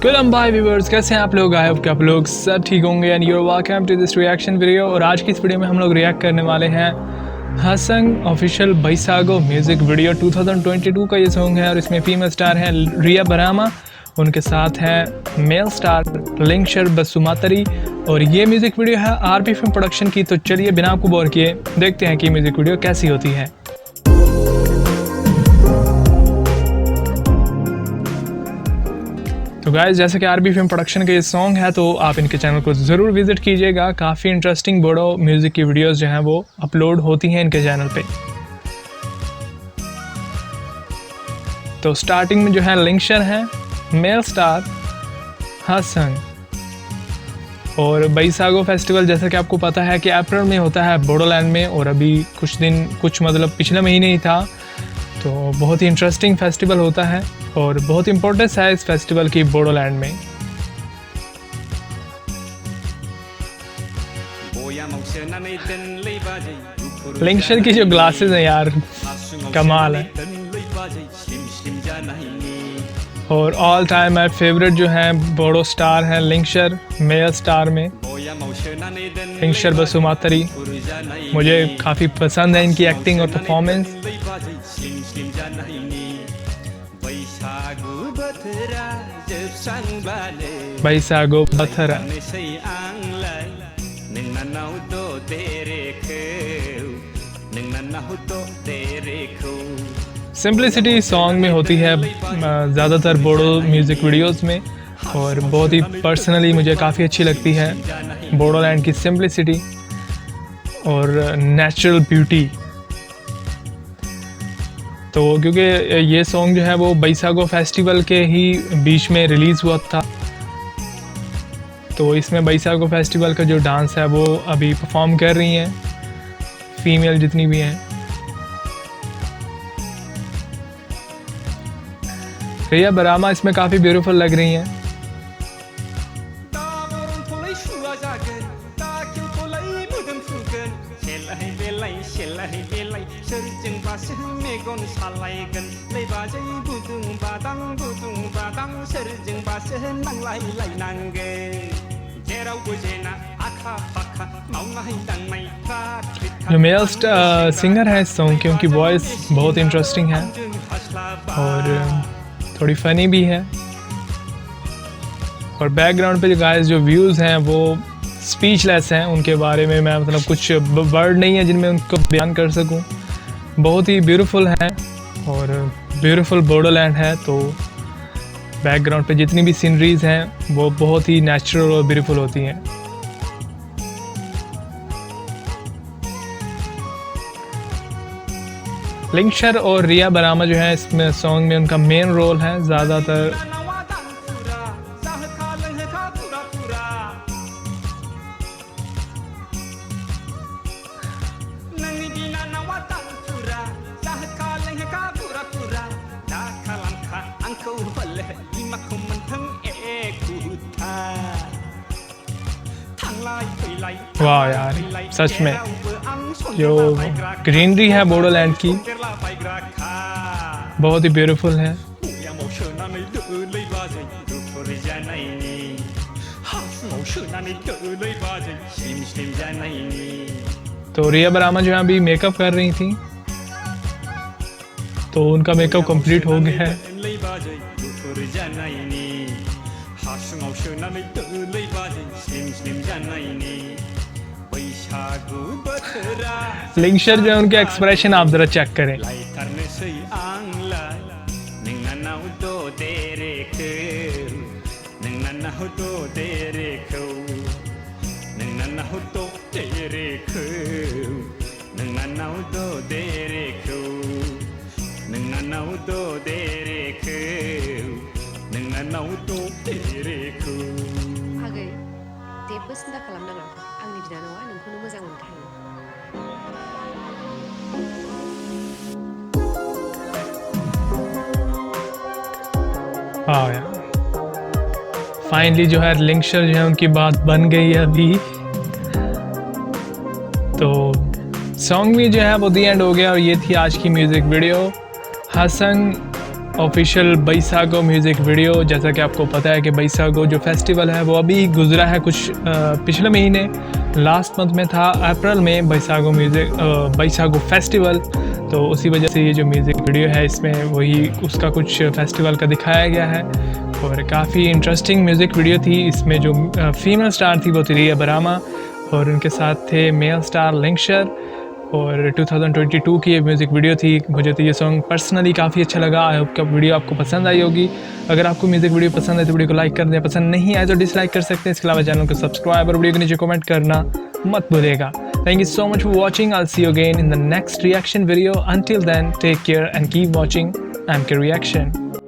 Welcome bye viewers, कैसे हैं आप लोग? आई होप कि आप लोग सब ठीक होंगे and your welcome to this reaction video. और आज की इस वीडियो में हम लोग रिएक्ट करने वाले हैं हसन ऑफिशियल बैसागो म्यूज़िक वीडियो। 2022 का ये सॉन्ग है और इसमें फीमेल स्टार हैं रिया बरामा, उनके साथ हैं मेल स्टार लिंकशर बसुमातरी और ये म्यूज़िक वीडियो है आरपी फिल्म प्रोडक्शन की। तो चलिए बिना आपको बोर किए देखते हैं कि म्यूज़िक वीडियो कैसी होती है। तो गाइस, जैसे कि आरबी फिल्म प्रोडक्शन का ये सॉन्ग है तो आप इनके चैनल को ज़रूर विजिट कीजिएगा। काफ़ी इंटरेस्टिंग बोडो म्यूज़िक की वीडियोस जो हैं वो अपलोड होती हैं इनके चैनल पे। तो स्टार्टिंग में जो है लिंकशर हैं, मेल स्टार हसन और बैसागो फेस्टिवल जैसा कि आपको पता है कि अप्रैल में होता है बोडोलैंड में, और अभी कुछ पिछले महीने ही था। तो बहुत ही इंटरेस्टिंग फेस्टिवल होता है और बहुत इम्पोर्टेंस है इस फेस्टिवल की बोडोलैंड में। लिंकशर की जो ग्लासेस हैं यार, कमाल है। और ऑल टाइम माय फेवरेट जो हैं बोडो स्टार हैं लिंकशर। मेल स्टार में लिंकशर बसुमातरी, मुझे काफ़ी पसंद है इनकी एक्टिंग और परफॉर्मेंस। बैसागो बथरा सिंपलिसिटी सॉन्ग में होती है ज़्यादातर बोडो म्यूज़िक वीडियोस में, और बहुत ही पर्सनली मुझे काफ़ी अच्छी लगती है बोडोलैंड की सिंपलिसिटी और नेचुरल ब्यूटी। तो क्योंकि ये सॉन्ग जो है वो बैसागो फेस्टिवल के ही बीच में रिलीज़ हुआ था, तो इसमें बैसागो फेस्टिवल का जो डांस है वो अभी परफॉर्म कर रही हैं फीमेल जितनी भी हैं। रिया बरामा इसमें काफ़ी ब्यूटीफुल लग रही हैं। जो मेल सिंगर है इस सॉन्ग की, उनकी वॉइस बहुत इंटरेस्टिंग है और थोड़ी फ़नी भी है। और बैकग्राउंड पे जो गाइस जो व्यूज़ हैं वो स्पीचलेस हैं, उनके बारे में मैं कुछ वर्ड नहीं है जिनमें उनको बयान कर सकूं। बहुत ही ब्यूटीफुल हैं और ब्यूटीफुल बोडोलैंड है, तो बैकग्राउंड पे जितनी भी सीनरीज हैं वो बहुत ही नेचुरल और ब्यूटीफुल होती हैं। लिंकशर और रिया बरामा जो है इसमें सॉन्ग में उनका मेन रोल है ज़्यादातर। वाह यार, सच में जो ग्रीनरी है बोडोलैंड की बहुत ही ब्यूटीफुल है। तो रिया बरामा जो है अभी मेकअप कर रही थी, तो उनका मेकअप कंप्लीट हो गया है। लिंकशर जो है उनके एक्सप्रेशन आप जरा चेक करें। आगै जेबो सिन्था खालामनाङा, आंनि बिनानावा नोंखौनो मोजां मोनखायो। हाँ यार, फाइनली जो है लिंकशर जो है उनकी बात बन गई है अभी। तो सॉन्ग भी जो है वो दी एंड हो गया और ये थी आज की म्यूज़िक वीडियो। हसन ऑफिशियल बैसागो म्यूज़िक वीडियो। जैसा कि आपको पता है कि बैसागो जो फेस्टिवल है वो अभी गुजरा है कुछ पिछले महीने, लास्ट मंथ में था अप्रैल में बैसागो फेस्टिवल। तो उसी वजह से ये जो म्यूज़िक वीडियो है इसमें वही उसका कुछ फेस्टिवल का दिखाया गया है और काफ़ी इंटरेस्टिंग म्यूज़िक वीडियो थी। इसमें जो फीमेल स्टार थी वो थी रिया बरामा और उनके साथ थे मेल स्टार लिंकशर। और 2022 की ये म्यूज़िक वीडियो थी। मुझे तो ये सॉन्ग पर्सनली काफ़ी अच्छा लगा। आई होप कि वीडियो आपको पसंद आई होगी। अगर आपको म्यूज़िक वीडियो पसंद है तो वीडियो को लाइक कर दें, पसंद नहीं आए तो डिसलाइक कर सकते हैं। इसके अलावा चैनल को सब्सक्राइब और वीडियो के नीचे कमेंट करना मत भूलिएगा। Thank you so much for watching. I'll see you again in the next reaction video. Until then, take care and keep watching MK Reaction.